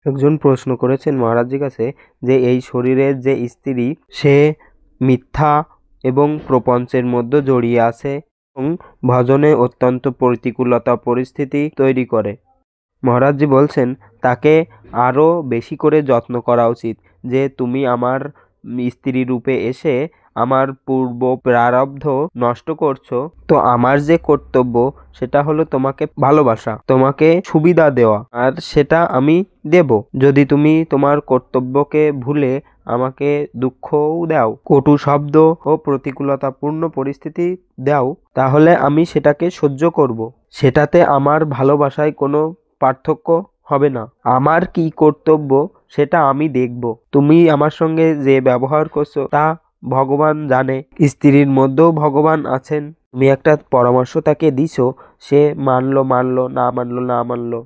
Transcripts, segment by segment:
একজন প্রশ্ন করেছেন মহারাজজির কাছে যে এই শরীরের যে স্ত্রী সে মিথ্যা এবং প্রপঞ্চের মধ্যে জড়িয়ে আছে এবং ভজনে অত্যন্ত প্রতিকূলতা পরিস্থিতি তৈরি করে। মহারাজজি বলছেন তাকে আরও বেশি করে যত্ন করা উচিত যে তুমি আমার স্ত্রী রূপে এসে আমার পূর্ব প্রারব্ধ নষ্ট করছো, তো আমার যে কর্তব্য সেটা হলো তোমাকে ভালোবাসা, তোমাকে সুবিধা দেওয়া, আর সেটা আমি দেব। যদি তুমি তোমার কর্তব্যকে ভুলে আমাকে দুঃখও দাও, কটু শব্দ ও প্রতিকূলতাপূর্ণ পরিস্থিতি দাও, তাহলে আমি সেটাকে সহ্য করব। সেটাতে আমার ভালোবাসায় কোনো পার্থক্য হবে না। আমার কি কর্তব্য সেটা আমি দেখব। তুমি আমার সঙ্গে যে ব্যবহার করছো তা ভগবান জানে, স্ত্রীর মধ্যেও ভগবান আছেন। তুমি একটা পরামর্শ তাকে দিছো, সে মানলো মানলো, না মানলো না মানলো,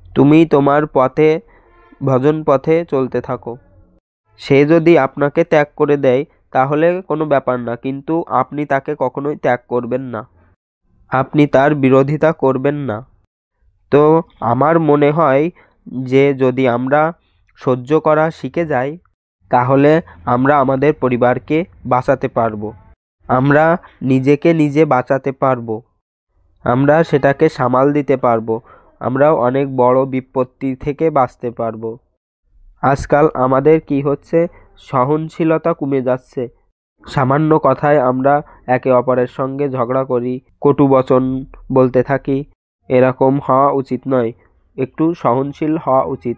তুমি তোমার পথে ভজন পথে চলতে থাকো। সে যদি আপনাকে ত্যাগ করে দেয় তাহলে কোনো ব্যাপার না, কিন্তু আপনি তাকে কখনোই ত্যাগ করবেন না, আপনি তার বিরোধিতা করবেন না। তো আমার মনে হয় যে যদি আমরা সহ্য করা শিখে যাই তাহলে আমরা আমাদের পরিবারকে বাঁচাতে পারবো, আমরা নিজেকে নিজে বাঁচাতে পারবো, আমরা সেটাকে সামাল দিতে পারবো, আমরা অনেক বড় বিপত্তি থেকে বাঁচতে পারবো। আজকাল আমাদের কি হচ্ছে, সহনশীলতা কমে যাচ্ছে। সামান্য কথায় আমরা একে অপরের সঙ্গে ঝগড়া করি, কটু বচন বলতে থাকি। এরকম হওয়া উচিত নয়, একটু সহনশীল হওয়া উচিত।